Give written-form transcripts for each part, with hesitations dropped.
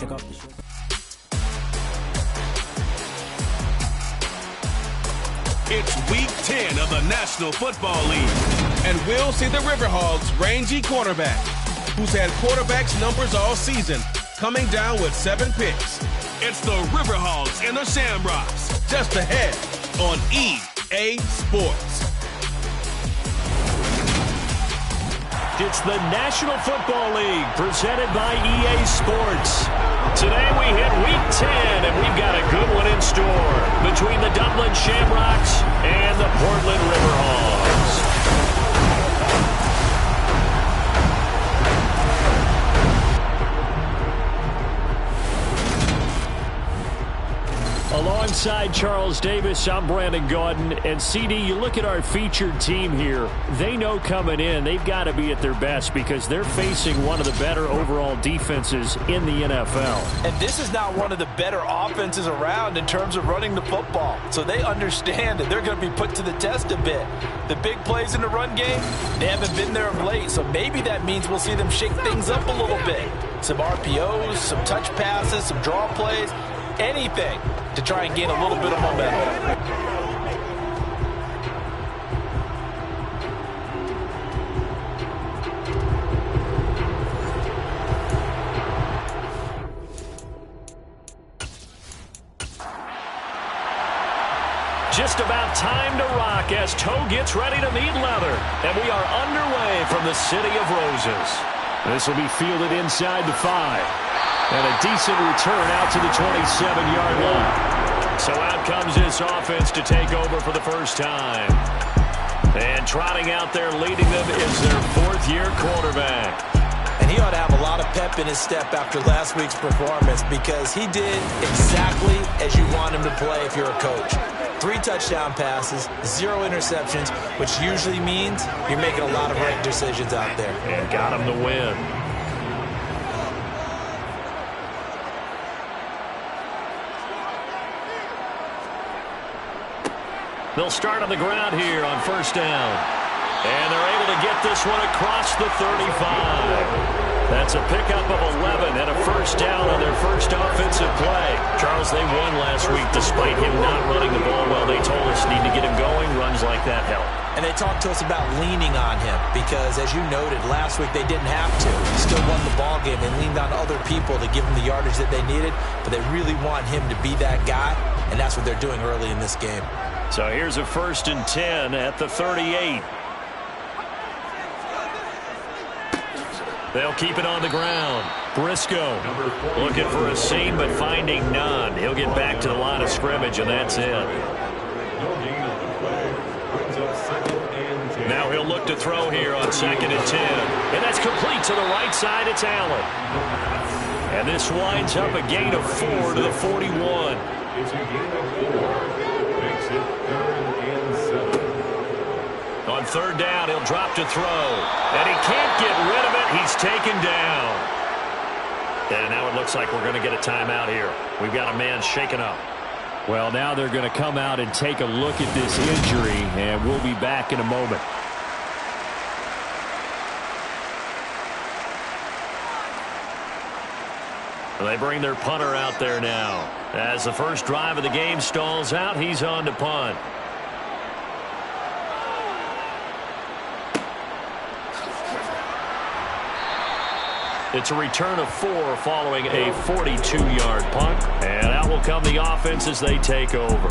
check out the show. It's Week 10 of the National Football League, and we'll see the Riverhogs' rangy quarterback, who's had quarterbacks numbers all season, coming down with 7 picks. It's the Riverhogs and the Shamrocks, just ahead on EA Sports. It's the National Football League presented by EA Sports. Today we hit Week 10, and we've got a good one in store between the Dublin Shamrocks and the Portland Riverhogs. Alongside Charles Davis, I'm Brandon Gordon. And CD, you look at our featured team here. They know coming in they've got to be at their best because they're facing one of the better overall defenses in the NFL. And this is not one of the better offenses around in terms of running the football. So they understand that they're going to be put to the test a bit. The big plays in the run game, they haven't been there of late. So maybe that means we'll see them shake things up a little bit. Some RPOs, some touch passes, some draw plays. Anything to try and gain a little bit of momentum. Just about time to rock as toe gets ready to meet leather. And we are underway from the City of Roses. This will be fielded inside the 5. And a decent return out to the 27-yard line. So out comes this offense to take over for the first time. And trotting out there leading them is their 4th-year quarterback. And he ought to have a lot of pep in his step after last week's performance because he did exactly as you want him to play if you're a coach. 3 touchdown passes, 0 interceptions, which usually means you're making a lot of right decisions out there. And got him to win. They'll start on the ground here on first down. And they're able to get this one across the 35. That's a pickup of 11 and a first down on their first offensive play. Charles, they won last week despite him not running the ball well. They told us need to get him going. Runs like that help. And they talked to us about leaning on him because, as you noted, last week they didn't have to. Still won the ball game. They leaned on other people to give them the yardage that they needed, but they really want him to be that guy, and that's what they're doing early in this game. So here's a 1st and 10 at the 38. They'll keep it on the ground. Briscoe looking for a seam but finding none. He'll get back to the line of scrimmage, and that's it. Now he'll look to throw here on 2nd and 10. And that's complete to the right side. It's Allen. And this winds up a gain of 4 to the 41. On 3rd down, he'll drop to throw. And he can't get rid of it. He's taken down. And now it looks like we're going to get a timeout here. We've got a man shaken up. Well, now they're going to come out and take a look at this injury, and we'll be back in a moment. They bring their punter out there now. As the first drive of the game stalls out, he's on to punt. It's a return of 4 following a 42-yard punt. And out will come the offense as they take over.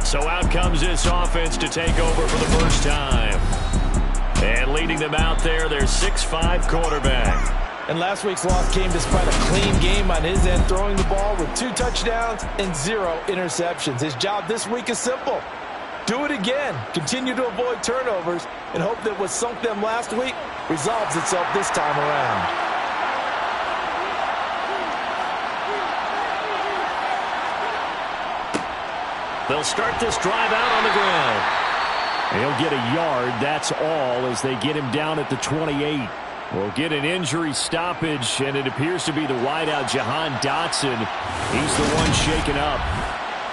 So out comes this offense to take over for the first time. And leading them out there, their 6'5" quarterback. And last week's loss came despite a clean game on his end, throwing the ball with 2 touchdowns and 0 interceptions. His job this week is simple. Do it again. Continue to avoid turnovers and hope that what sunk them last week resolves itself this time around. They'll start this drive out on the ground. He'll get a yard, that's all, as they get him down at the 28. We'll get an injury stoppage, and it appears to be the wideout, Jahan Dotson. He's the one shaken up.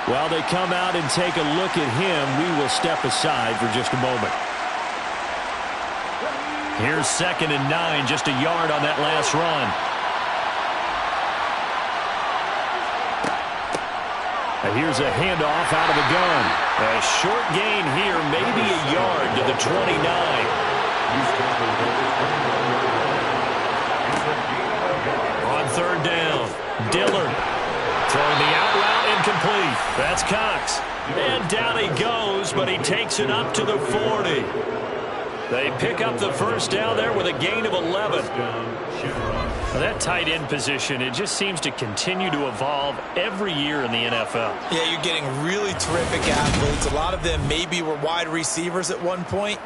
While they come out and take a look at him, we will step aside for just a moment. Here's 2nd and 9, just a yard on that last run. Here's a handoff out of the gun. A short gain here, maybe a yard to the 29. On third down, Dillard throwing the out route incomplete. That's Cox. And down he goes, but he takes it up to the 40. They pick up the first down there with a gain of 11. Well, that tight end position, it just seems to continue to evolve every year in the NFL. Yeah, you're getting really terrific athletes. A lot of them maybe were wide receivers at one point.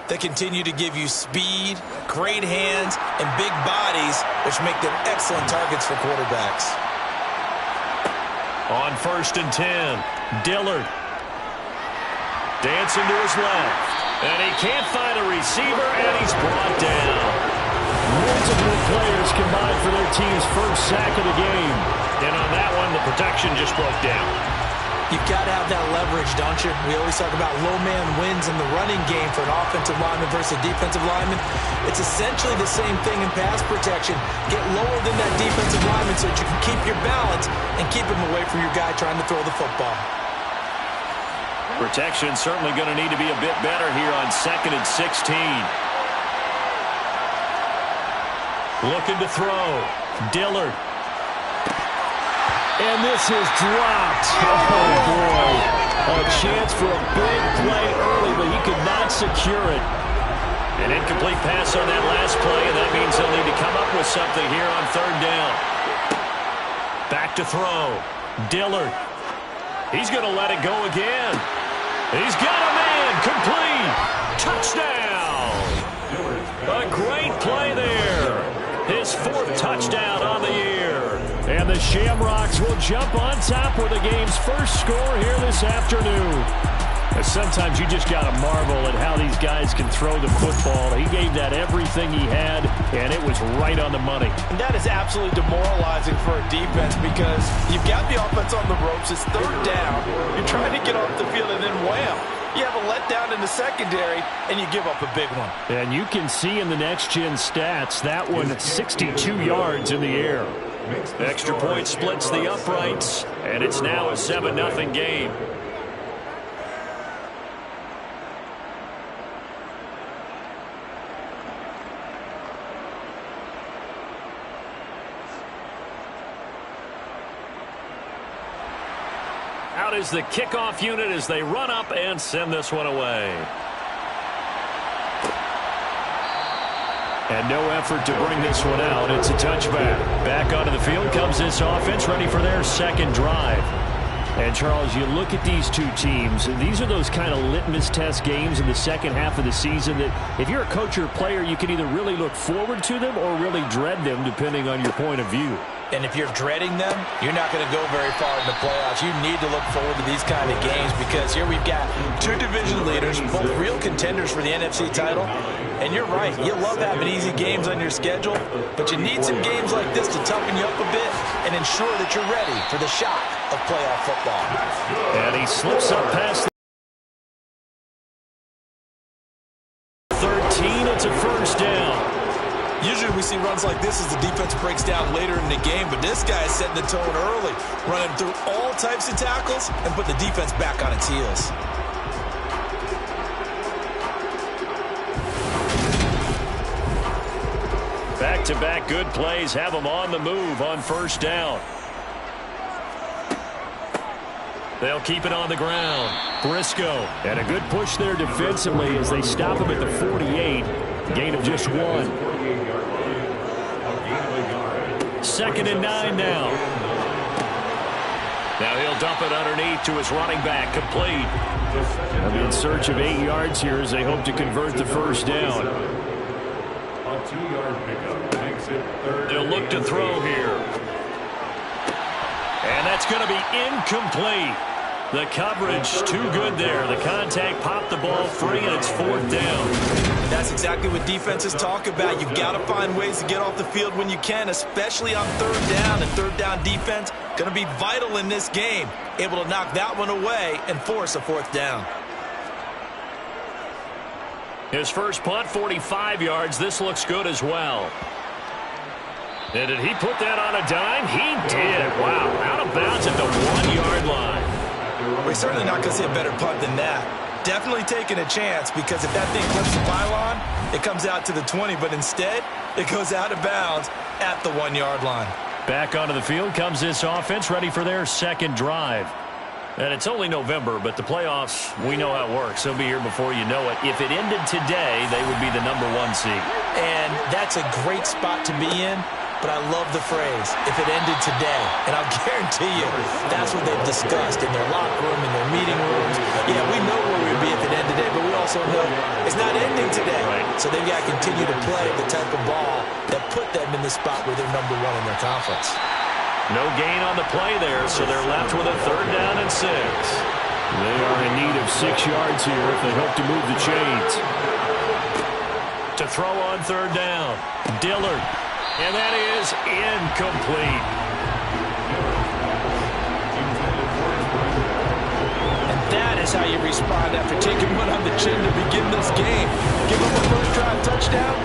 They continue to give you speed, great hands, and big bodies, which make them excellent targets for quarterbacks. On 1st and 10, Dillard dancing to his left. And he can't find a receiver, and he's brought down. Multiple players combined for their team's first sack of the game. And on that one, the protection just broke down. You've got to have that leverage, don't you? We always talk about low man wins in the running game for an offensive lineman versus a defensive lineman. It's essentially the same thing in pass protection. Get lower than that defensive lineman so that you can keep your balance and keep him away from your guy trying to throw the football. Protection certainly going to need to be a bit better here on 2nd and 16. Looking to throw. Dillard. And this is dropped. Oh, boy. A chance for a big play early, but he could not secure it. An incomplete pass on that last play, and that means they'll need to come up with something here on 3rd down. Back to throw. Dillard. He's going to let it go again. He's got a man. Complete. Touchdown. A great play there. His 4th touchdown on the year. And the Shamrocks will jump on top with the game's first score here this afternoon. Sometimes you just got to marvel at how these guys can throw the football. He gave that everything he had, and it was right on the money. And that is absolutely demoralizing for a defense because you've got the offense on the ropes. It's 3rd down. You're trying to get off the field, and then wham. You have a letdown in the secondary, and you give up a big one. And you can see in the next-gen stats, that one 62 yards in the air. Extra point splits the uprights, and it's now a 7-0 game. Out is the kickoff unit as they run up and send this one away. And no effort to bring this one out. It's a touchback. Back onto the field comes this offense, ready for their 2nd drive. And, Charles, you look at these two teams, these are those kind of litmus test games in the second half of the season that if you're a coach or a player, you can either really look forward to them or really dread them, depending on your point of view. And if you're dreading them, you're not going to go very far in the playoffs. You need to look forward to these kind of games because here we've got 2 division leaders, both real contenders for the NFC title. And you're right, you love having easy games on your schedule, but you need some games like this to toughen you up a bit and ensure that you're ready for the shock of playoff football. And he slips up past the 13. It's a 1st down. Usually we see runs like this as the defense breaks down later in the game, but this guy is setting the tone early, running through all types of tackles and putting the defense back on its heels. Back-to-back good plays have them on the move on 1st down. They'll keep it on the ground. Briscoe. And a good push there defensively as they stop him at the 48. Gain of just 1. 2nd and 9 now. Now he'll dump it underneath to his running back. Complete. They'll be in search of 8 yards here as they hope to convert the 1st down. A 2-yard pickup makes it 3rd. They'll look to throw here. And that's going to be incomplete. The coverage too good there. The contact popped the ball free, and it's 4th down. That's exactly what defenses talk about. You've got to find ways to get off the field when you can, especially on 3rd down. And 3rd down defense going to be vital in this game. Able to knock that one away and force a 4th down. His first punt, 45 yards. This looks good as well. And did he put that on a dime? He did. Wow, out of bounds at the 1-yard line. We're certainly not going to see a better punt than that. Definitely taking a chance, because if that thing clips the pylon, it comes out to the 20, but instead, it goes out of bounds at the 1-yard line. Back onto the field comes this offense, ready for their second drive. And it's only November, but the playoffs, we know how it works. They'll be here before you know it. If it ended today, they would be the #1 seed. And that's a great spot to be in, but I love the phrase, if it ended today. And I'll guarantee you, that's what they've discussed in their locker room, in their meeting rooms. Yeah, we know where we'd be if it ended today, but we also know it's not ending today. Right. So they've got to continue to play the type of ball that put them in the spot where they're #1 in their conference. No gain on the play there, so they're left with a 3rd down and 6. They are in need of 6 yards here if they hope to move the chains. To throw on 3rd down, Dillard. And that is incomplete. And that is how you respond after taking one on the chin to begin this game. Give them a first drive touchdown,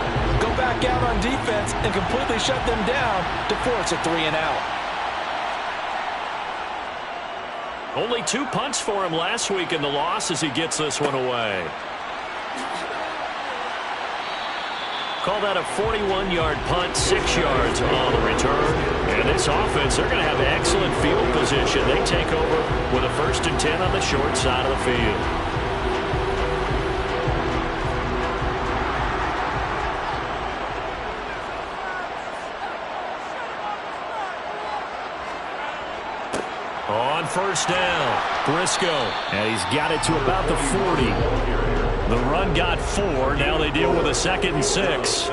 go back out on defense, and completely shut them down to force a 3-and-out. Only 2 punts for him last week in the loss as he gets this one away. Call that a 41-yard punt, 6 yards on the return. And this offense, they're going to have excellent field position. They take over with a 1st and 10 on the short side of the field. On 1st down, Briscoe. And he's got it to about the 40. The run got 4. Now they deal with a 2nd and 6.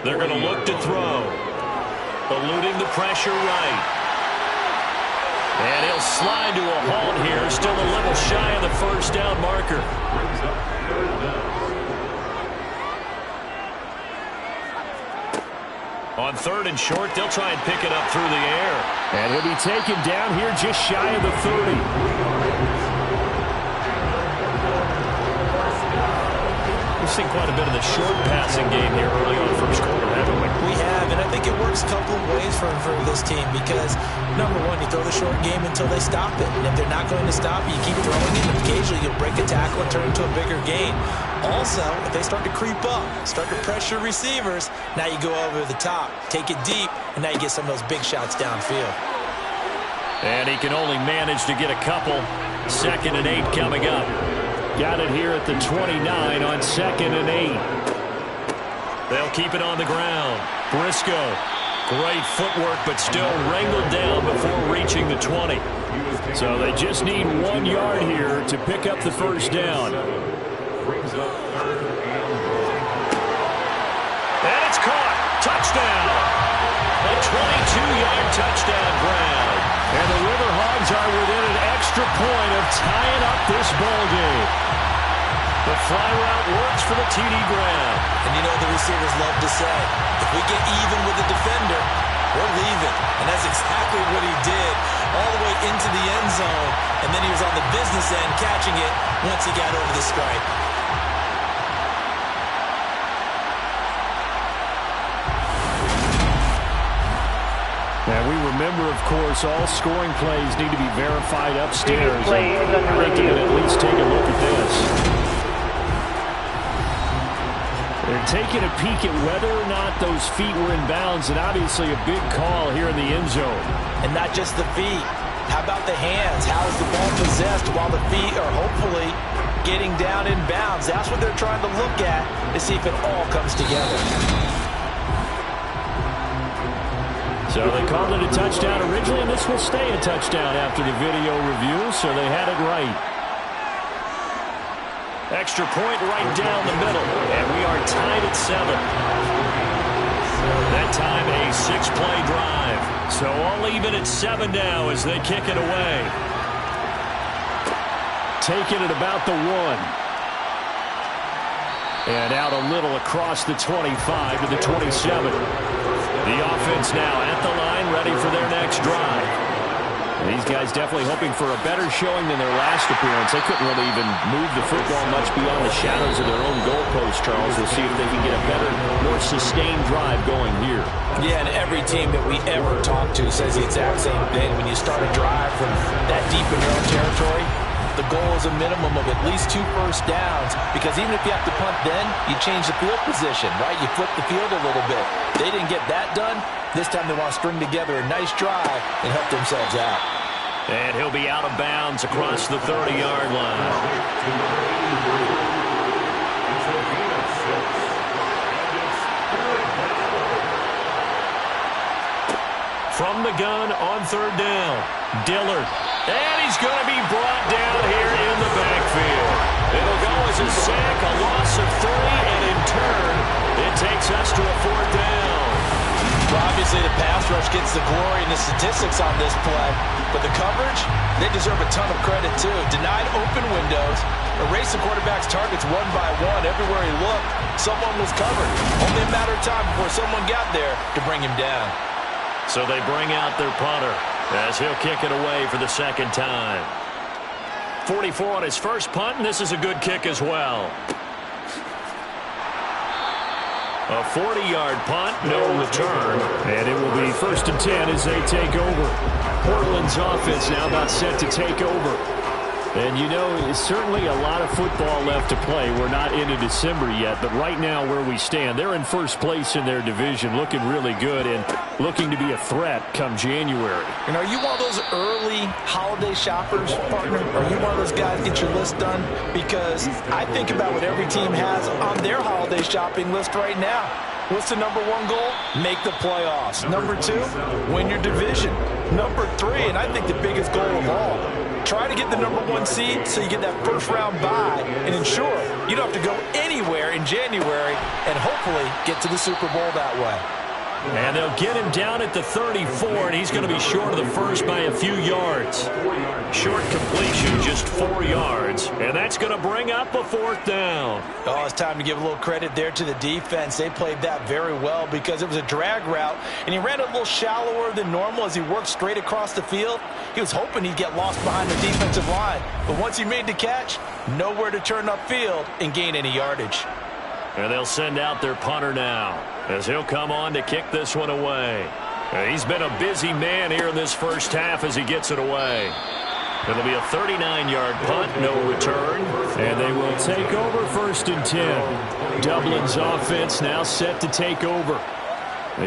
They're going to look to throw. Eluding the pressure right. And he'll slide to a halt here. Still a little shy of the 1st down marker. On 3rd and short, they'll try and pick it up through the air. And he'll be taken down here just shy of the 30. We've seen quite a bit of the short passing game here early on first quarter, haven't we? We have, and I think it works a couple of ways for this team because, #1, you throw the short game until they stop it. And if they're not going to stop it, you keep throwing it, and occasionally you'll break a tackle and turn it into a bigger gain. Also, if they start to creep up, start to pressure receivers, now you go over the top, take it deep, and now you get some of those big shots downfield. And he can only manage to get a couple. 2nd and 8 coming up. Got it here at the 29 on 2nd and 8. They'll keep it on the ground. Briscoe, great footwork, but still wrangled down before reaching the 20. So they just need 1 yard here to pick up the 1st down. And it's caught. Touchdown. A 22-yard touchdown grab. And the River Hogs are within an extra point of tying up this ball game. The fly route works for the TD grab. And you know the receivers love to say, if we get even with the defender, we're leaving. And that's exactly what he did all the way into the end zone. And then he was on the business end catching it once he got over the stripe. And we remember, of course, all scoring plays need to be verified upstairs. I'd like to at least take a look at this. They're taking a peek at whether or not those feet were in bounds, and obviously a big call here in the end zone. And not just the feet. How about the hands? How is the ball possessed while the feet are hopefully getting down in bounds? That's what they're trying to look at to see if it all comes together. So they called it a touchdown originally, and this will stay a touchdown after the video review, so they had it right. Extra point right down the middle, and we are tied at 7. That time a 6-play drive. So all even at 7 now as they kick it away. Taking it about the 1. And out a little across the 25 to the 27. The offense now at the line, ready for their next drive. These guys definitely hoping for a better showing than their last appearance. They couldn't really even move the football much beyond the shadows of their own goalpost, Charles. We'll see if they can get a better, more sustained drive going here. Yeah, and every team that we ever talk to says the exact same thing. When you start a drive from that deep in your own territory, the goal is a minimum of at least 2 first downs, because even if you have to punt then, you change the field position, right? You flip the field a little bit. They didn't get that done. This time they want to string together a nice drive and help themselves out. And he'll be out of bounds across the 30-yard line. From the gun on 3rd down, Dillard. And he's going to be brought down here in the backfield. It'll go as a sack, a loss of 3, and in turn, it takes us to a 4th down. Well, obviously, the pass rush gets the glory and the statistics on this play, but the coverage, they deserve a ton of credit, too. Denied open windows, erased the quarterback's targets one by one. Everywhere he looked, someone was covered. Only a matter of time before someone got there to bring him down. So they bring out their punter as he'll kick it away for the 2nd time. 44 on his first punt, and this is a good kick as well. A 40-yard punt, no return. And it will be 1st and 10 as they take over. Portland's offense now about set to take over. And, you know, it's certainly a lot of football left to play. We're not into December yet, but right now where we stand, they're in first place in their division, looking really good and looking to be a threat come January. And are you one of those early holiday shoppers, partner? Are you one of those guys get your list done? Because I think about what every team has on their holiday shopping list right now. What's the number 1 goal? Make the playoffs. Number 2, win your division. Number 3, and I think the biggest goal of all, try to get the number 1 seed so you get that first-round bye and ensure you don't have to go anywhere in January and hopefully get to the Super Bowl that way. And they'll get him down at the 34, and he's going to be short of the first by a few yards. Short completion, just 4 yards, and that's going to bring up a 4th down. Oh, it's time to give a little credit there to the defense. They played that very well because it was a drag route, and he ran a little shallower than normal as he worked straight across the field. He was hoping he'd get lost behind the defensive line, but once he made the catch, nowhere to turn upfield and gain any yardage. And they'll send out their punter now as he'll come on to kick this one away. He's been a busy man here in this first half as he gets it away. It'll be a 39-yard punt, no return, and they will take over 1st and 10. Dublin's offense now set to take over.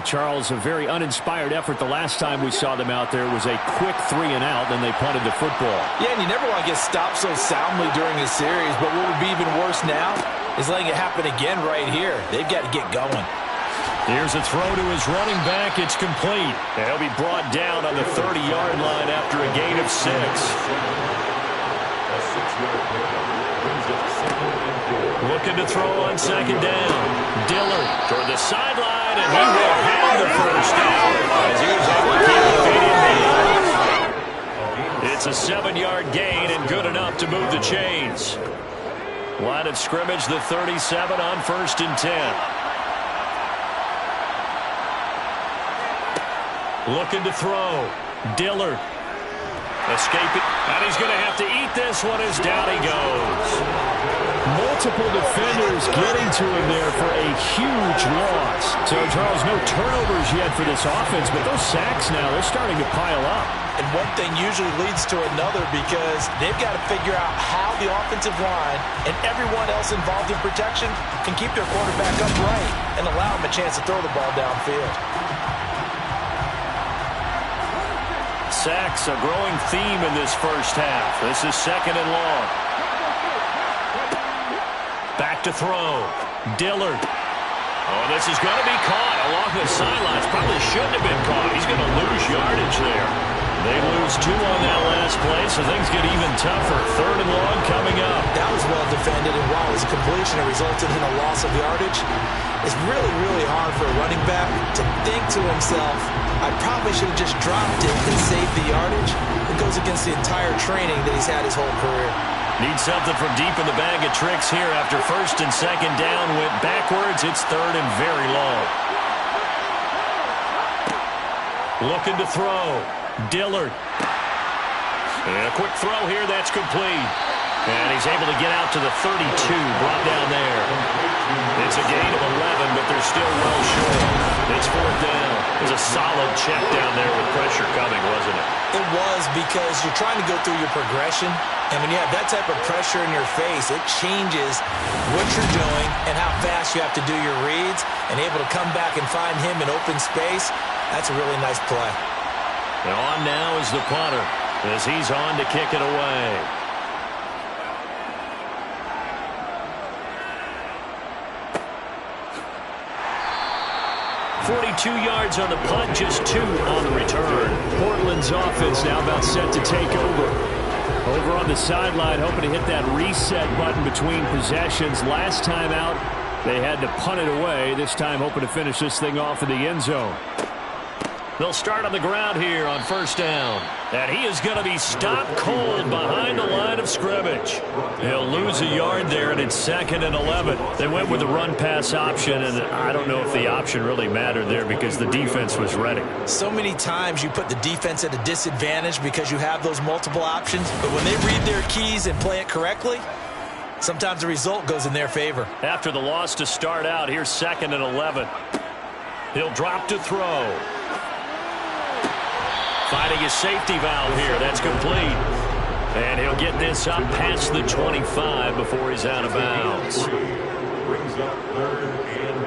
Charles, a very uninspired effort the last time we saw them out there was a quick 3-and-out, then they punted the football. Yeah, and you never want to get stopped so soundly during a series, but what would be even worse now is letting it happen again right here. They've got to get going. Here's a throw to his running back. It's complete. And he'll be brought down on the 30-yard line after a gain of 6. Looking to throw on 2nd down. Dillard toward the sideline, and he will have the first down as he was able to keep the feet in the air. It's a 7-yard gain and good enough to move the chains. Line of scrimmage, the 37 on 1st and 10. Looking to throw. Dillard. Escaping. And he's going to have to eat this one as down he goes. Multiple defenders getting to him there for a huge loss. So, Charles, no turnovers yet for this offense, but those sacks now, they're starting to pile up. And one thing usually leads to another because they've got to figure out how the offensive line and everyone else involved in protection can keep their quarterback upright and allow him a chance to throw the ball downfield. Sacks, a growing theme in this first half. This is 2nd and long. Back to throw. Dillard. Oh, this is going to be caught along the sidelines. Probably shouldn't have been caught. He's going to lose yardage there. They lose 2 on that last play, so things get even tougher. 3rd and long coming up. That was well defended, and while it was a completion, it resulted in a loss of yardage. It's really, really hard for a running back to think to himself, I probably should have just dropped it and saved the yardage. It goes against the entire training that he's had his whole career. Need something from deep in the bag of tricks here after 1st and 2nd down. Went backwards. It's 3rd and very long. Looking to throw. Dillard. And a quick throw here, that's complete. And he's able to get out to the 32, brought down there. It's a gain of 11, but they're still well short. It's fourth down. It was a solid check down there with pressure coming, wasn't it? It was, because you're trying to go through your progression, and when you have that type of pressure in your face, it changes what you're doing and how fast you have to do your reads, and able to come back and find him in open space. That's a really nice play. And on now is the punter, as he's on to kick it away. 42 yards on the punt, just 2 on the return. Portland's offense now about set to take over. Over on the sideline, hoping to hit that reset button between possessions. Last time out, they had to punt it away. This time hoping to finish this thing off in the end zone. They'll start on the ground here on first down. And he is going to be stopped cold behind the line of scrimmage. He'll lose a yard there, and it's 2nd and 11. They went with the run-pass option, and I don't know if the option really mattered there because the defense was ready. So many times you put the defense at a disadvantage because you have those multiple options, but when they read their keys and play it correctly, sometimes the result goes in their favor. After the loss to start out, here's 2nd and 11. He'll drop to throw. Finding his safety valve here. That's complete. And he'll get this up past the 25 before he's out of bounds. Brings up 3rd and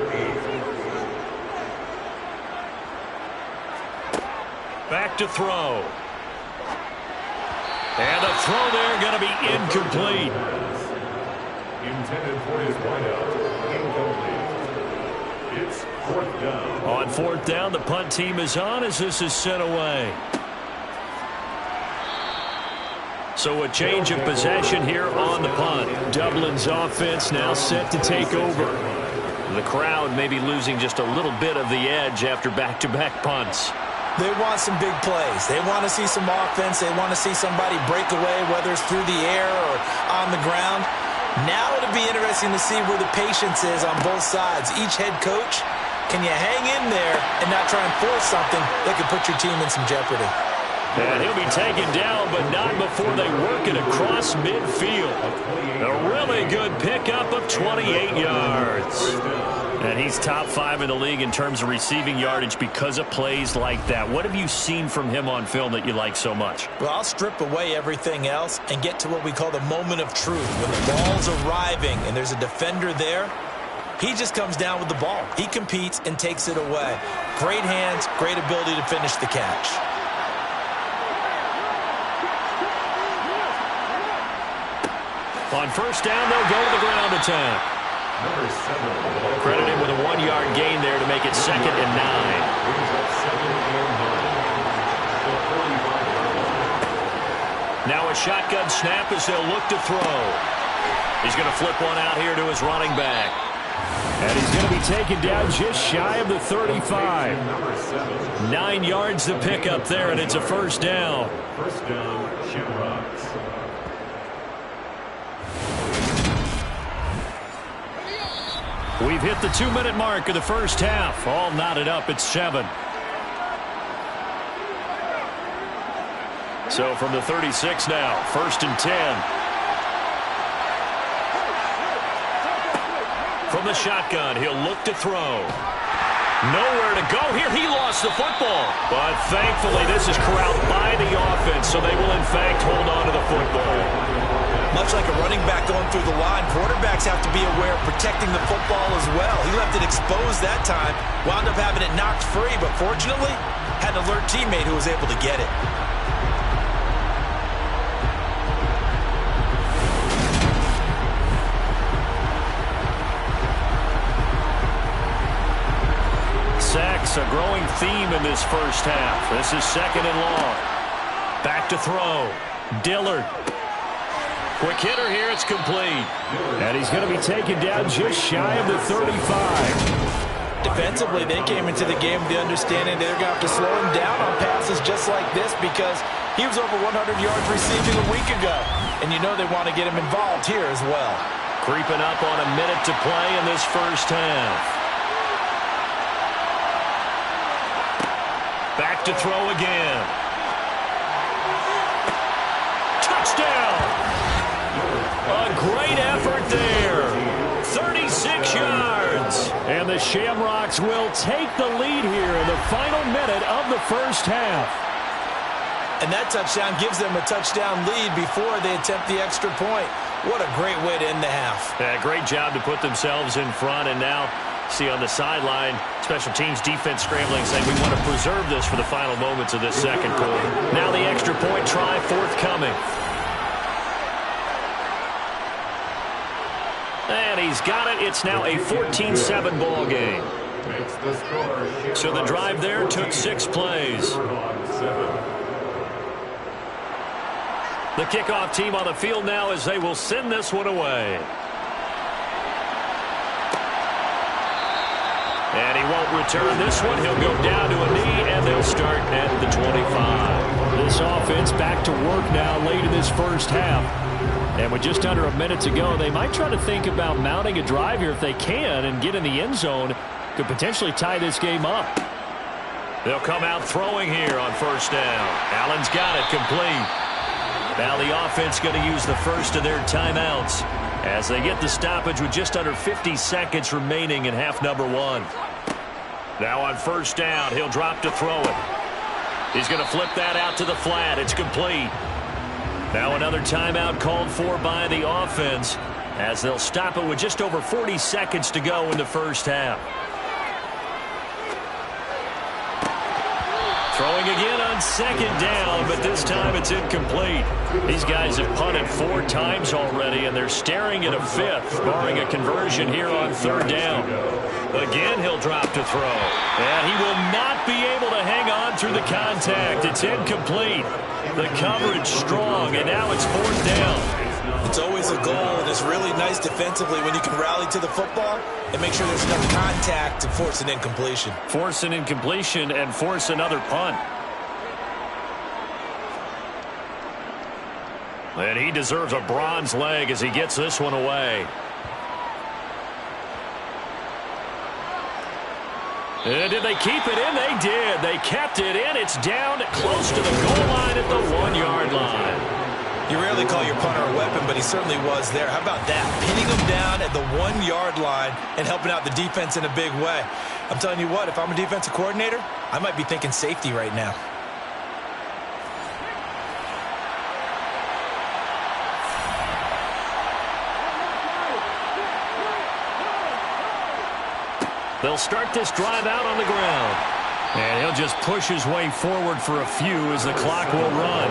8. Back to throw. And the throw there going to be incomplete. Intended for his wideout. Incomplete. It's 4th down. On 4th down, the punt team is on as this is sent away. So a change of possession here on the punt. Dublin's offense now set to take over. The crowd may be losing just a little bit of the edge after back-to-back punts. They want some big plays. They want to see some offense. They want to see somebody break away, whether it's through the air or on the ground. Now it'll be interesting to see where the patience is on both sides. Each head coach, can you hang in there and not try and force something that could put your team in some jeopardy? And he'll be taken down, but not before they work it across midfield. A really good pickup of 28 yards. And he's top 5 in the league in terms of receiving yardage because of plays like that. What have you seen from him on film that you like so much? Well, I'll strip away everything else and get to what we call the moment of truth. When the ball's arriving and there's a defender there, he just comes down with the ball. He competes and takes it away. Great hands, great ability to finish the catch. On first down, they'll go to the ground attack. Number 7. Credit him with a 1-yard gain there to make it 2nd and 9. Brings up 2nd and 9. Now a shotgun snap as they'll look to throw. He's going to flip one out here to his running back. And he's going to be taken down just shy of the 35. 9 yards to pick up there, and it's a first down. First down, Shamrocks. We've hit the 2-minute mark of the first half. All knotted up at 7. So from the 36 now, 1st and 10. From the shotgun, he'll look to throw. Nowhere to go here. He lost the football. But thankfully, this is corralled by the offense, so they will, in fact, hold on to the football. Much like a running back going through the line, quarterbacks have to be aware of protecting the football as well. He left it exposed that time, wound up having it knocked free, but fortunately, had an alert teammate who was able to get it. Sacks, a growing theme in this first half. This is 2nd and long. Back to throw. Dillard. Quick hitter here, it's complete. And he's going to be taken down just shy of the 35. Defensively, they came into the game with the understanding they're going to have to slow him down on passes just like this because he was over 100 yards receiving a week ago. And you know they want to get him involved here as well. Creeping up on a minute to play in this first half. Back to throw again. touchdown. A great effort there. 36 yards. And the Shamrocks will take the lead here in the final minute of the first half. And that touchdown gives them a touchdown lead before they attempt the extra point. What a great way to end the half. Yeah, great job to put themselves in front. And now, see on the sideline, special teams defense scrambling, saying we want to preserve this for the final moments of this second quarter. Now the extra point try forthcoming. And he's got it. It's now a 14-7 ball game. So the drive there took 6 plays. The kickoff team on the field now as they will send this one away. And he won't return this one. He'll go down to a knee, and they'll start at the 25. This offense back to work now late in this first half. And with just under a minute to go, they might try to think about mounting a drive here if they can and get in the end zone. Could potentially tie this game up. They'll come out throwing here on first down. Allen's got it complete. Now the offense going to use the first of their timeouts as they get the stoppage with just under 50 seconds remaining in half number 1. Now on first down, he'll drop to throw it. He's going to flip that out to the flat. It's complete. Now another timeout called for by the offense as they'll stop it with just over 40 seconds to go in the first half. Throwing again on second down, but this time it's incomplete. These guys have punted 4 times already, and they're staring at a 5th, barring a conversion here on third down. Again, he'll drop to throw. And he will not be able to hang on through the contact. It's incomplete. The coverage strong, and now it's 4th down. It's always a goal, and it's really nice defensively when you can rally to the football and make sure there's enough contact to force an incompletion. Force an incompletion and force another punt. And he deserves a bronze leg as he gets this one away. And did they keep it in? They did. They kept it in. It's down close to the goal line at the 1-yard line. You rarely call your punter a weapon, but he certainly was there. How about that? Pinning him down at the 1-yard line and helping out the defense in a big way. I'm telling you what, if I'm a defensive coordinator, I might be thinking safety right now. They'll start this drive out on the ground. And he'll just push his way forward for a few as the clock will run.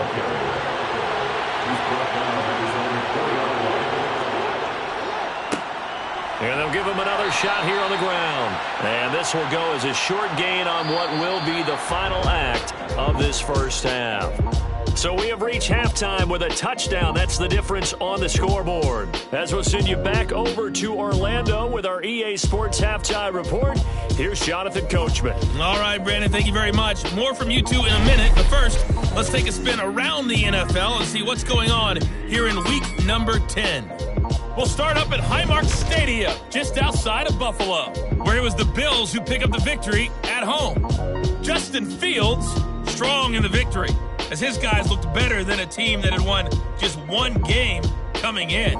And they'll give him another shot here on the ground. And this will go as a short gain on what will be the final act of this first half. So we have reached halftime with a touchdown. That's the difference on the scoreboard. As we'll send you back over to Orlando with our EA Sports Halftime Report, here's Jonathan Coachman. All right, Brandon, thank you very much. More from you two in a minute. But first, let's take a spin around the NFL and see what's going on here in week number 10. We'll start up at Highmark Stadium, just outside of Buffalo, where it was the Bills who pick up the victory at home. Justin Fields, strong in the victory, as his guys looked better than a team that had won just one game coming in.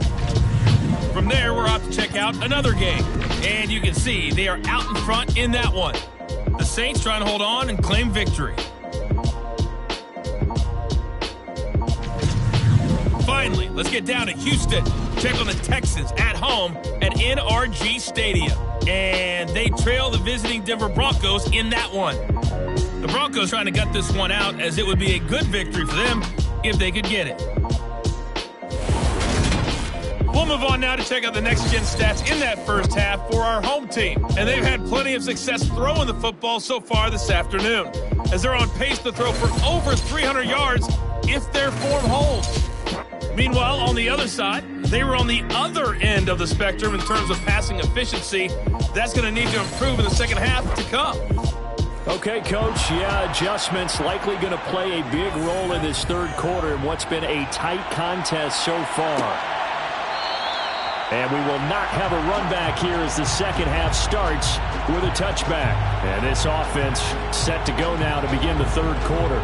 From there, we're off to check out another game, and you can see they are out in front in that one. The Saints trying to hold on and claim victory. Finally, let's get down to Houston. Check on the Texans at home at NRG Stadium. And they trail the visiting Denver Broncos in that one. The Broncos trying to gut this one out, as it would be a good victory for them if they could get it. We'll move on now to check out the next-gen stats in that first half for our home team. And they've had plenty of success throwing the football so far this afternoon, as they're on pace to throw for over 300 yards if their form holds. Meanwhile, on the other side, they were on the other end of the spectrum in terms of passing efficiency. That's going to need to improve in the second half to come. Okay, Coach, adjustments likely going to play a big role in this third quarter in what's been a tight contest so far. And we will not have a run back here as the second half starts with a touchback. And this offense set to go now to begin the third quarter.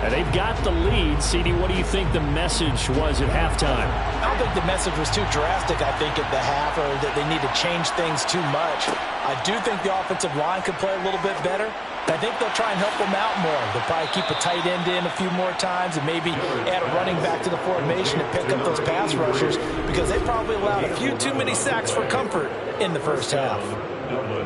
And they've got the lead. CD, what do you think the message was at halftime? I don't think the message was too drastic, I think, at the half, or that they need to change things too much. I do think the offensive line could play a little bit better. I think they'll try and help them out more. They'll probably keep a tight end in a few more times and maybe add a running back to the formation to pick up those pass rushers, because they probably allowed a few too many sacks for comfort in the first half.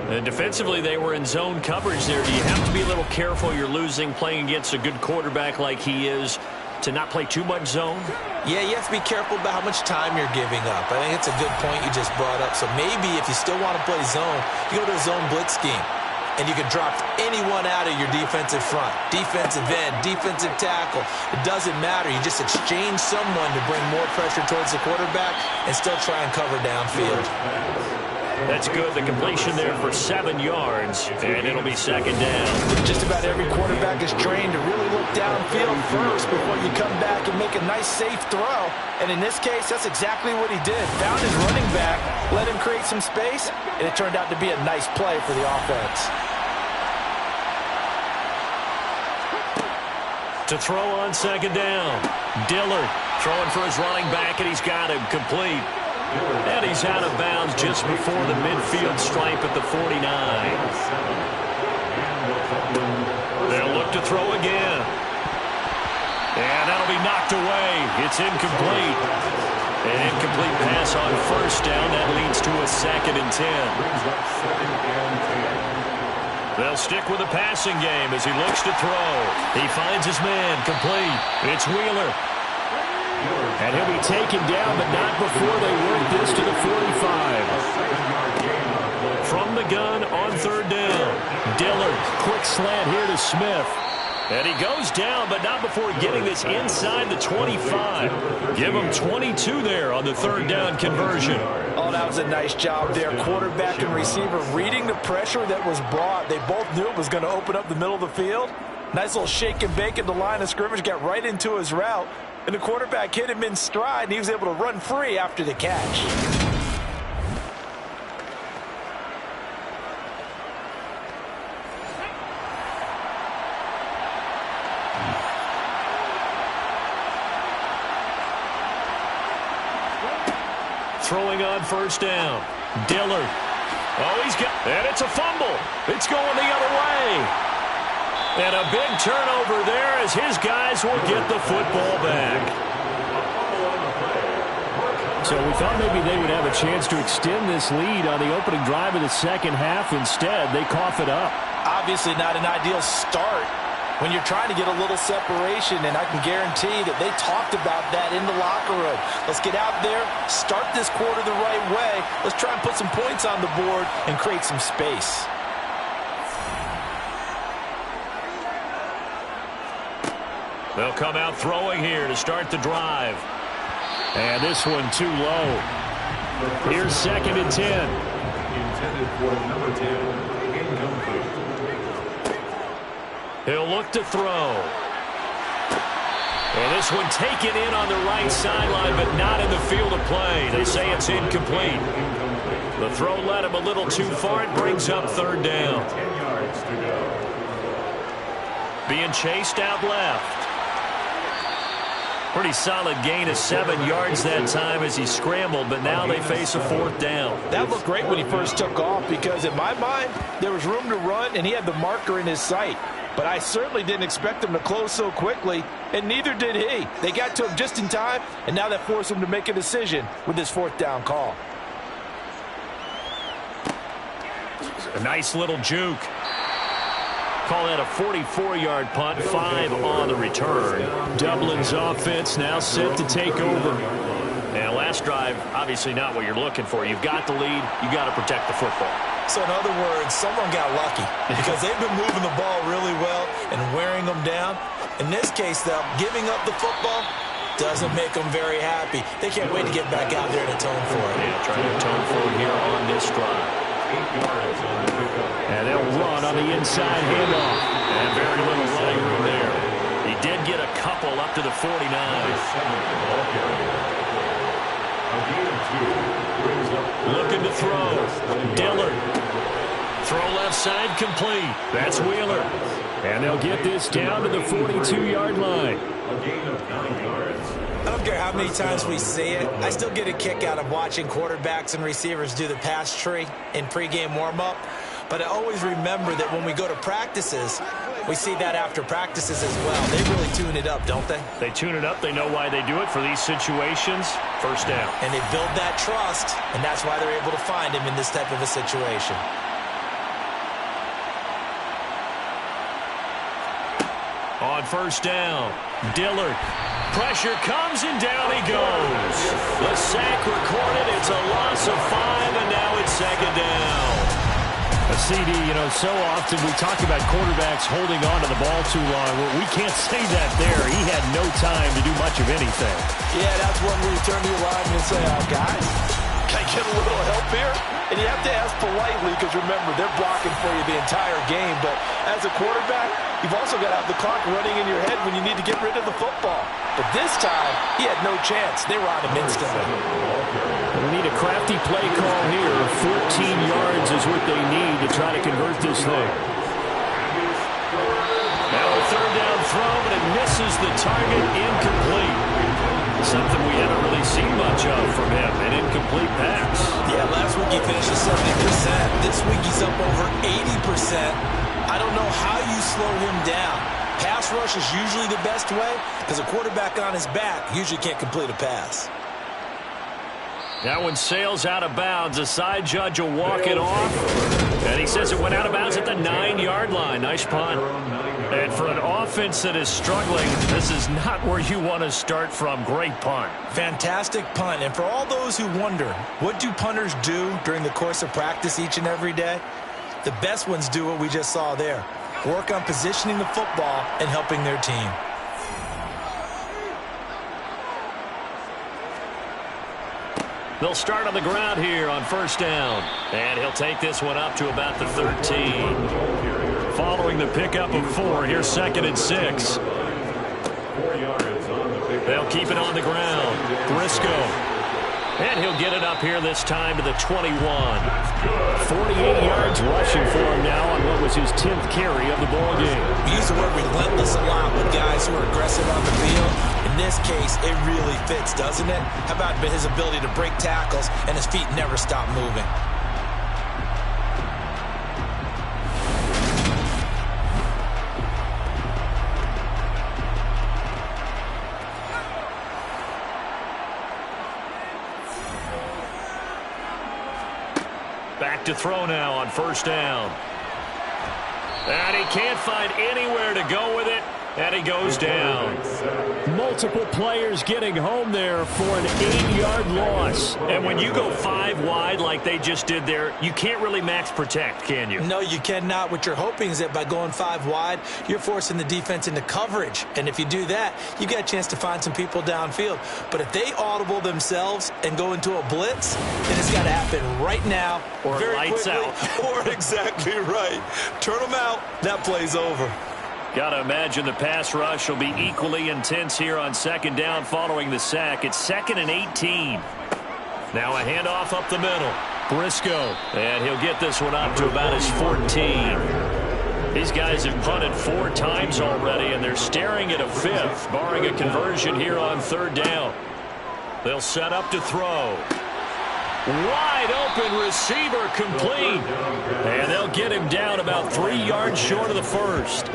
And defensively, they were in zone coverage there. Do you have to be a little careful? You're losing playing against a good quarterback like he is to not play too much zone? Yeah, you have to be careful about how much time you're giving up. I think it's a good point you just brought up. So maybe if you still want to play zone, you go to a zone blitz scheme. And you can drop anyone out of your defensive front, defensive end, defensive tackle. It doesn't matter. You just exchange someone to bring more pressure towards the quarterback and still try and cover downfield. That's good. The completion there for 7 yards, and it'll be second down. Just about every quarterback is trained to really look downfield first before you come back and make a nice, safe throw. And in this case, that's exactly what he did. Found his running back, let him create some space, and it turned out to be a nice play for the offense. To throw on second down, Dillard throwing for his running back, and he's got him complete. And he's out of bounds just before the midfield stripe at the 49. They'll look to throw again. And that'll be knocked away. It's incomplete. An incomplete pass on first down. That leads to a 2nd and 10. They'll stick with the passing game as he looks to throw. He finds his man complete. It's Wheeler. And he'll be taken down, but not before they work this to the 45. From the gun on third down. Dillard, quick slant here to Smith. And he goes down, but not before getting this inside the 25. Give him 22 there on the third down conversion. Oh, that was a nice job there. Quarterback and receiver reading the pressure that was brought. They both knew it was going to open up the middle of the field. Nice little shake and bake at the line of scrimmage, got right into his route. And the quarterback hit him in stride, and he was able to run free after the catch. Throwing on first down. Dillard. Oh, he's got... And it's a fumble. It's going the other way. And a big turnover there as his guys will get the football back. So we thought maybe they would have a chance to extend this lead on the opening drive of the second half. Instead, they cough it up. Obviously not an ideal start when you're trying to get a little separation, and I can guarantee that they talked about that in the locker room. Let's get out there, start this quarter the right way. Let's try and put some points on the board and create some space. They'll come out throwing here to start the drive. And this one too low. Here's 2nd and 10. Intended for number 10, incomplete. He'll look to throw. And this one taken in on the right sideline, but not in the field of play. They say it's incomplete. The throw led him a little too far. It brings up third down. 10 yards to go. Being chased out left. Pretty solid gain of 7 yards that time as he scrambled, but now they face a 4th down. That looked great when he first took off, because in my mind, there was room to run, and he had the marker in his sight. But I certainly didn't expect him to close so quickly, and neither did he. They got to him just in time, and now that forced him to make a decision with this 4th down call. A nice little juke. Call that a 44-yard punt, 5 on the return. Dublin's offense now set to take over. And last drive, obviously not what you're looking for. You've got the lead. You got to protect the football. So in other words, someone got lucky because they've been moving the ball really well and wearing them down. In this case, though, giving up the football doesn't make them very happy. They can't wait to get back out there and atone for it. Yeah, trying to atone for it here on this drive. 8 yards on the pickup. And they'll run on the inside handoff. And very little running room there. He did get a couple up to the 49. Looking to throw. Dillard. Throw left side complete. That's Wheeler. And they'll get this down to the 42-yard line. A gain of 9 yards. I don't care how many times we see it. I still get a kick out of watching quarterbacks and receivers do the pass tree in pregame warm-up. But I always remember that when we go to practices, we see that after practices as well. They really tune it up, don't they? They tune it up. They know why they do it for these situations. First down. And they build that trust, and that's why they're able to find him in this type of a situation. On first down, Dillard. Pressure comes, and down he goes. The sack recorded. It's a loss of 5, and now it's second down. CD, so often we talk about quarterbacks holding on to the ball too long. Well, we can't say that there. He had no time to do much of anything. Yeah, that's one where you turn to your lineman and say, guys, can I get a little help here? And you have to ask politely because, remember, they're blocking for you the entire game. But as a quarterback, you've also got to have the clock running in your head when you need to get rid of the football. But this time, he had no chance. They were on him instantly. We need a crafty play call here. 14 yards is what they need to try to convert this thing. Now a third down throw, but it misses the target. Incomplete. Something we haven't really seen much of from him, an incomplete pass. Yeah, last week he finished at 70%. This week he's up over 80%. I don't know how you slow him down. Pass rush is usually the best way because a quarterback on his back usually can't complete a pass. That one sails out of bounds. The side judge will walk it off. And he says it went out of bounds at the 9-yard line. Nice punt. And for an offense that is struggling, this is not where you want to start from. Great punt. Fantastic punt. And for all those who wonder, what do punters do during the course of practice each and every day? The best ones do what we just saw there. Work on positioning the football and helping their team. They'll start on the ground here on first down. And he'll take this one up to about the 13. Following the pickup of 4, here's 2nd and 6. 4 yards on the pick. They'll keep it on the ground. Briscoe. And he'll get it up here this time to the 21. 48 yards rushing for him now on what was his 10th carry of the ball game. We use the word relentless a lot with guys who are aggressive on the field. In this case, it really fits, doesn't it? How about his ability to break tackles and his feet never stop moving? Back to throw now on first down. And he can't find anywhere to go with it. And he goes down. Multiple players getting home there for an 8-yard loss. And when you go 5 wide like they just did there, you can't really max protect, can you? No, you cannot. What you're hoping is that by going 5 wide, you're forcing the defense into coverage. And if you do that, you get a chance to find some people downfield. But if they audible themselves and go into a blitz, then it's got to happen right now. Or very lights quickly, out. Or exactly right. Turn them out. That play's over. Got to imagine the pass rush will be equally intense here on second down following the sack. It's 2nd and 18. Now a handoff up the middle. Briscoe. And he'll get this one up to about his 14. These guys have punted 4 times already, and they're staring at a 5th, barring a conversion here on third down. They'll set up to throw. Wide open receiver complete. And they'll get him down about 3 yards short of the first.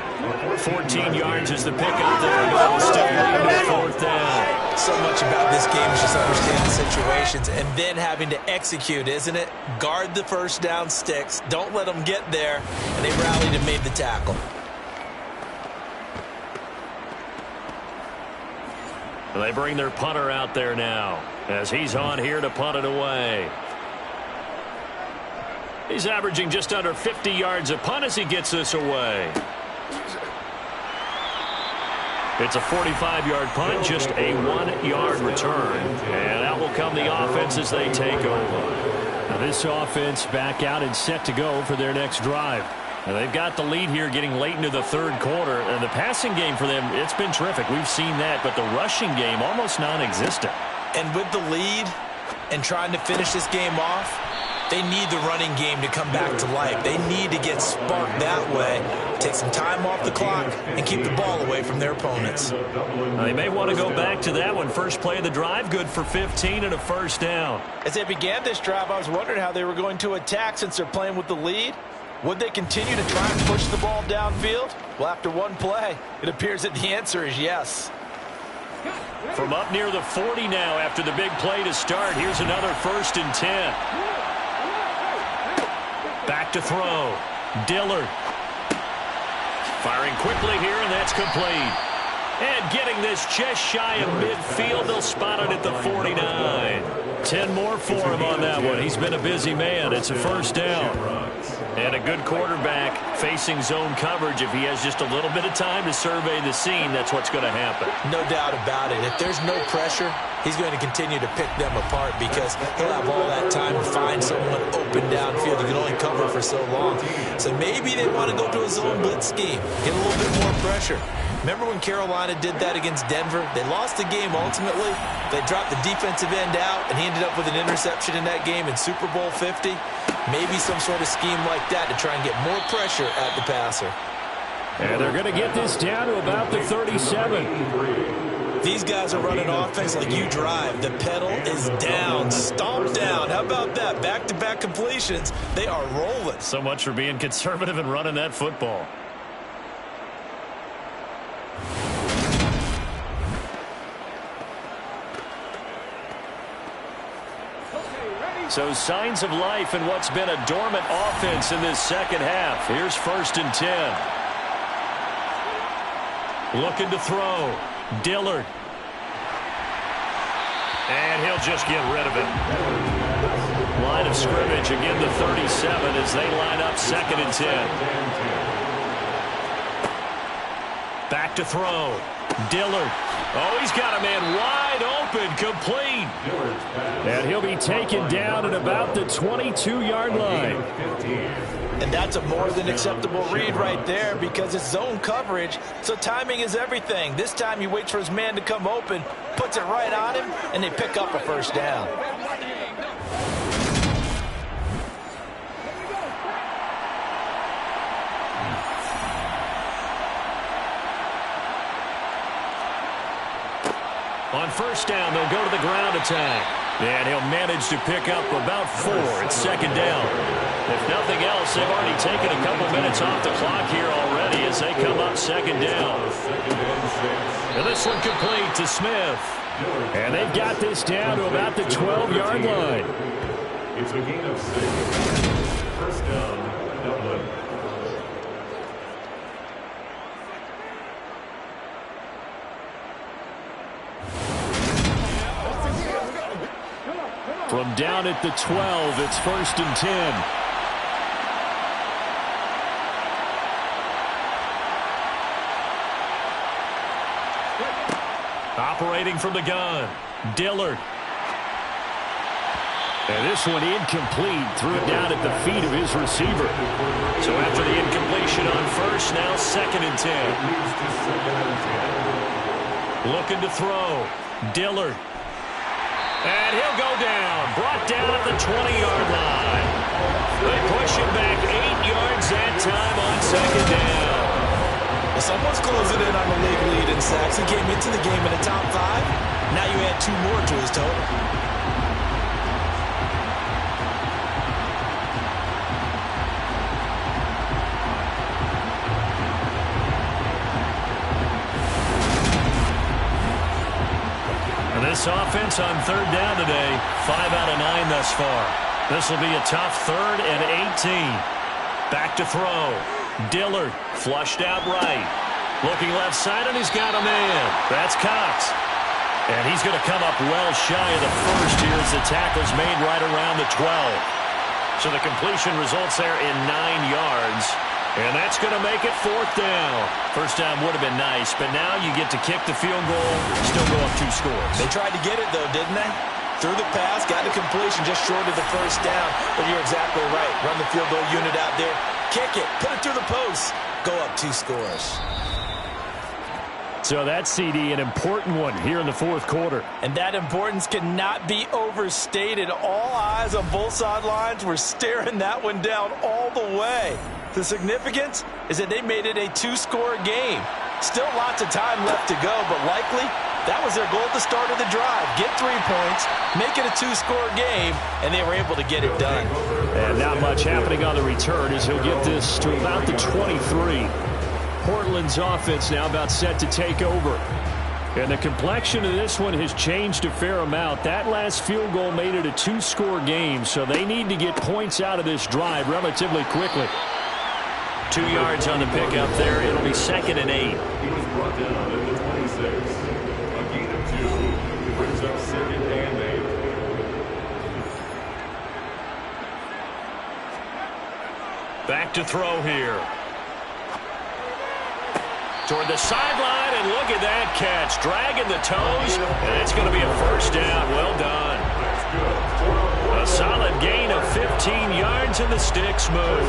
14 yards is the pickup there. But still leading to fourth down. So much about this game is just understanding situations and then having to execute, isn't it? Guard the first down sticks. Don't let them get there. And they rallied and made the tackle. They bring their punter out there now as he's on here to punt it away. He's averaging just under 50 yards a punt as he gets this away. It's a 45-yard punt, just a 1-yard return. And out will come the offense as they take over. Now this offense back out and set to go for their next drive. And they've got the lead here getting late into the third quarter. And the passing game for them, it's been terrific. We've seen that. But the rushing game, almost non-existent. And with the lead and trying to finish this game off, They need the running game to come back to life. They need to get sparked that way, take some time off the clock, and keep the ball away from their opponents. They may want to go back to that one. First play of the drive, good for 15 and a first down. As they began this drive, I was wondering how they were going to attack since they're playing with the lead. Would they continue to try and push the ball downfield? Well, after one play, it appears that the answer is yes. From up near the 40 now after the big play to start. Here's another 1st and 10. Back to throw. Dillard. Firing quickly here, and that's complete. And getting this just shy of midfield. They'll spot it at the 49. 10 more for him on that one. He's been a busy man. It's a first down. And a good quarterback facing zone coverage. If he has just a little bit of time to survey the scene, that's what's going to happen. No doubt about it. If there's no pressure, he's going to continue to pick them apart because he'll have all that time to find someone open downfield. He can only cover for so long. So maybe they want to go to a zone blitz scheme, get a little bit more pressure. Remember when Carolina did that against Denver? They lost the game ultimately. They dropped the defensive end out, and he ended up with an interception in that game in Super Bowl 50. Maybe some sort of scheme like that to try and get more pressure at the passer. And they're going to get this down to about the 37. These guys are running offense like you drive. The pedal is down, stomp down. How about that? Back-to-back completions. They are rolling. So much for being conservative and running that football. So signs of life in what's been a dormant offense in this second half. Here's 1st and 10. Looking to throw. Dillard. And he'll just get rid of it. Line of scrimmage, again the 37 as they line up 2nd and 10. Back to throw. Dillard. Oh, he's got a man wide open, complete. And he'll be taken down at about the 22-yard line. And that's a more than acceptable read right there because it's zone coverage, so timing is everything. This time he waits for his man to come open, puts it right on him, and they pick up a first down. On first down, they'll go to the ground attack. And he'll manage to pick up about 4 at 2nd down. If nothing else, they've already taken a couple minutes off the clock here already as they come up 2nd down. And this one complete to Smith. And they've got this down to about the 12-yard line. It's a gain of 6. First down, Dublin. From down at the 12, it's 1st and 10. Operating from the gun, Dillard. And this one incomplete. Threw it down at the feet of his receiver. So after the incompletion on first, now 2nd and 10. Looking to throw, Dillard. And he'll go down. Brought down at the 20-yard line. They push him back 8 yards that time on 2nd down. Well, someone's closing in on the league lead in sacks. He came into the game in the top 5. Now you add 2 more to his total. This offense on 3rd down today, 5 out of 9 thus far. This will be a tough 3rd and 18. Back to throw. Dillard flushed out right. Looking left side, and he's got a man. That's Cox. And he's going to come up well shy of the first here as the tackle's made right around the 12. So the completion results there in 9 yards. And that's going to make it 4th down. First down would have been nice, but now you get to kick the field goal, still go up 2 scores. They tried to get it, though, didn't they? Threw the pass, got the completion just short of the first down. But you're exactly right. Run the field goal unit out there, kick it, put it through the post, go up 2 scores. So that CD, an important one here in the fourth quarter. And that importance cannot be overstated. All eyes on both sidelines were staring that one down all the way. The significance is that they made it a two-score game. Still lots of time left to go, but likely that was their goal at the start of the drive. Get 3 points, make it a two-score game, and they were able to get it done. And not much happening on the return as he'll get this to about the 23. Portland's offense now about set to take over. And the complexion of this one has changed a fair amount. That last field goal made it a two-score game, so they need to get points out of this drive relatively quickly. 2 yards on the pickup there. It'll be 2nd and 8. He was brought down at the 26. A gain of 2. It brings up 2nd and 8. Back to throw here. Toward the sideline, and look at that catch. Dragging the toes, and it's going to be a first down. Well done. A solid gain of 15 yards, and the sticks move.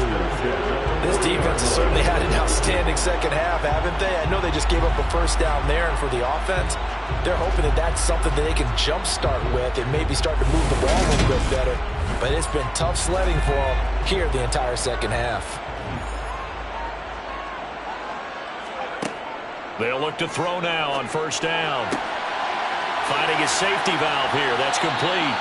This defense has certainly had an outstanding second half, haven't they? I know they just gave up a first down there, and for the offense, they're hoping that that's something that they can jumpstart with and maybe start to move the ball a little bit better. But it's been tough sledding for them here the entire second half. They'll look to throw now on first down. Finding his safety valve here. That's complete.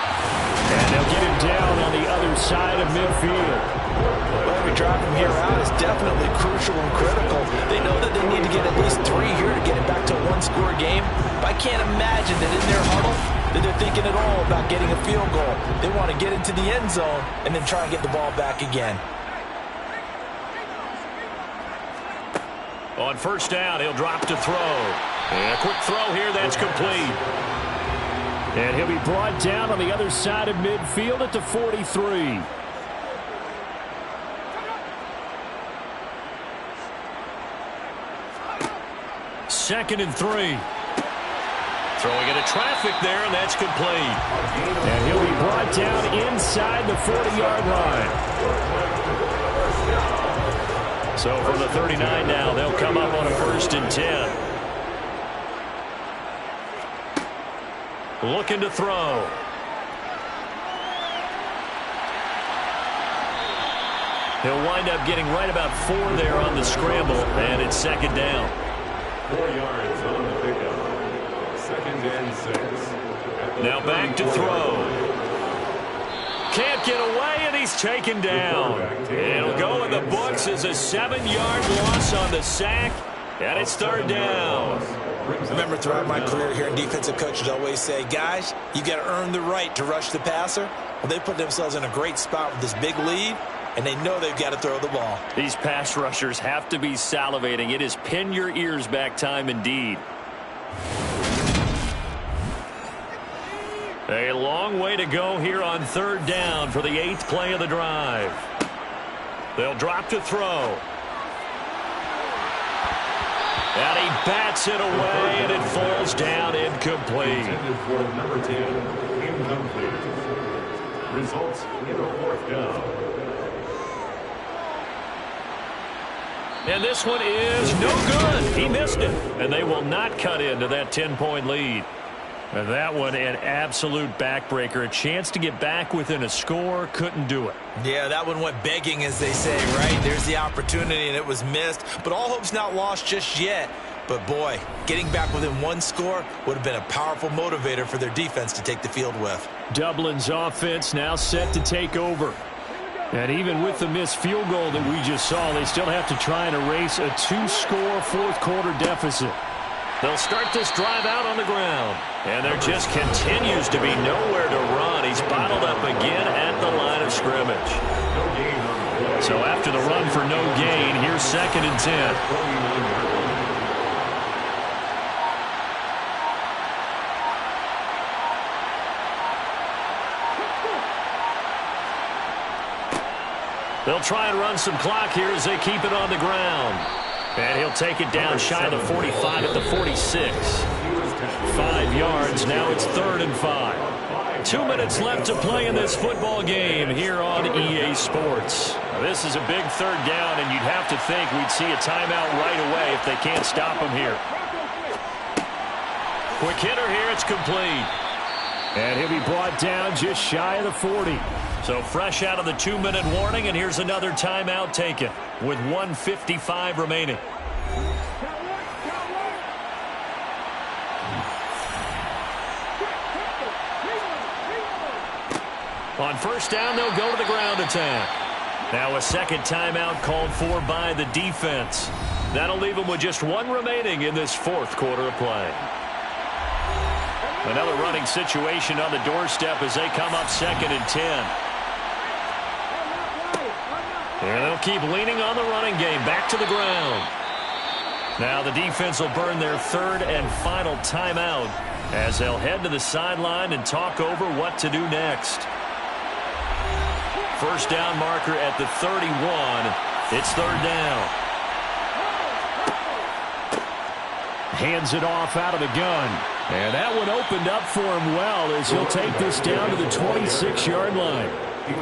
And they'll get him down on the other side of midfield. Well, every drive from here out is definitely crucial and critical. They know that they need to get at least 3 here to get it back to a one-score game. But I can't imagine that in their huddle that they're thinking at all about getting a field goal. They want to get into the end zone and then try and get the ball back again. On first down, he'll drop to throw. And a quick throw here, that's complete. And he'll be brought down on the other side of midfield at the 43. Second and 3. Throwing into traffic there, and that's complete. And he'll be brought down inside the 40-yard line. So from the 39 now, they'll come up on a 1st and 10. Looking to throw. He'll wind up getting right about 4 there on the scramble, and it's 2nd down. 4 yards on the pickup. 2nd and 6. Now back to throw. Can't get away, and he's taken down. It'll go in the books as a 7-yard loss on the sack, and it's 3rd down. I remember throughout my career hearing defensive coaches always say, guys, you got to earn the right to rush the passer. Well, they put themselves in a great spot with this big lead, and they know they've got to throw the ball. These pass rushers have to be salivating. It is pin your ears back time indeed. A long way to go here on 3rd down for the 8th play of the drive. They'll drop to throw. And he bats it away, and it falls down incomplete. Intended for number 10, incomplete. Results in a 4th down. And this one is no good. He missed it. And they will not cut into that 10-point lead. And that one, an absolute backbreaker. A chance to get back within a score, couldn't do it. Yeah, that one went begging, as they say, right? There's the opportunity, and it was missed. But all hope's not lost just yet. But, boy, getting back within 1 score would have been a powerful motivator for their defense to take the field with. Dublin's offense now set to take over. And even with the missed field goal that we just saw, they still have to try and erase a 2-score fourth-quarter deficit. They'll start this drive out on the ground. And there just continues to be nowhere to run. He's bottled up again at the line of scrimmage. So after the run for no gain, here's 2nd and 10. They'll try and run some clock here as they keep it on the ground. And he'll take it down shy of the 45 at the 46. 5 yards. Now it's 3rd and 5. 2 minutes left to play in this football game here on EA Sports. This is a big 3rd down, and you'd have to think we'd see a timeout right away if they can't stop him here. Quick hitter here. It's complete. And he'll be brought down just shy of the 40. So fresh out of the 2-minute warning, and here's another timeout taken with 1:55 remaining. On first down, they'll go to the ground attack. Now a second timeout called for by the defense. That'll leave them with just one remaining in this fourth quarter of play. Another running situation on the doorstep as they come up 2nd and 10. And they'll keep leaning on the running game. Back to the ground. Now the defense will burn their third and final timeout as they'll head to the sideline and talk over what to do next. First down marker at the 31. It's third down. Hands it off out of the gun. And that one opened up for him well as he'll take this down to the 26-yard line.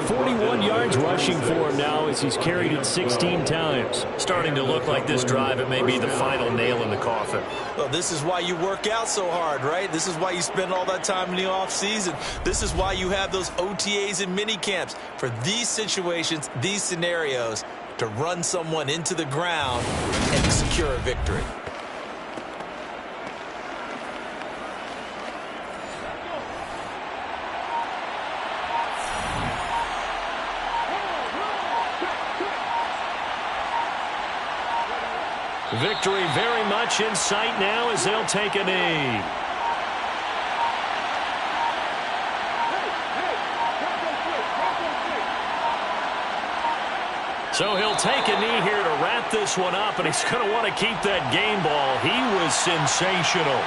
41 yards rushing for him now as he's carried it 16 times. Starting to look like this drive, it may be the final nail in the coffin. Well, this is why you work out so hard, right? This is why you spend all that time in the offseason. This is why you have those OTAs and mini camps. For these situations, these scenarios, to run someone into the ground and secure a victory. Victory very much in sight now as they'll take a knee. So he'll take a knee here to wrap this one up, and he's going to want to keep that game ball. He was sensational.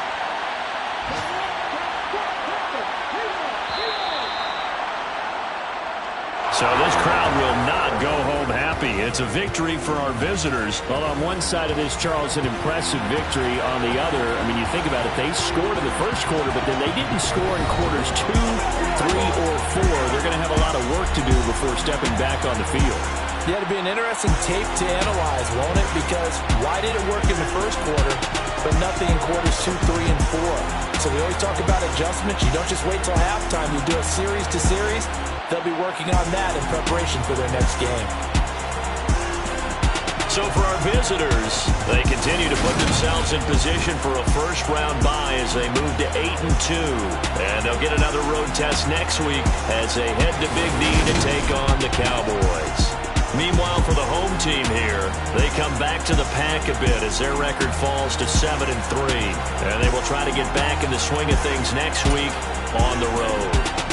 So this crowd will not go home happy. It's a victory for our visitors. Well, on one side of this, Charles, an impressive victory. On the other, I mean, you think about it, they scored in the first quarter, but then they didn't score in quarters 2, 3, or 4. They're going to have a lot of work to do before stepping back on the field. Yeah, it'll be an interesting tape to analyze, won't it? Because why did it work in the first quarter, but nothing in quarters 2, 3, and 4? So we always talk about adjustments. You don't just wait till halftime. You do a series to series. They'll be working on that in preparation for their next game. So for our visitors, they continue to put themselves in position for a first-round bye as they move to 8-2. And they'll get another road test next week as they head to Big D to take on the Cowboys. Meanwhile, for the home team here, they come back to the pack a bit as their record falls to 7-3. And they will try to get back in the swing of things next week on the road.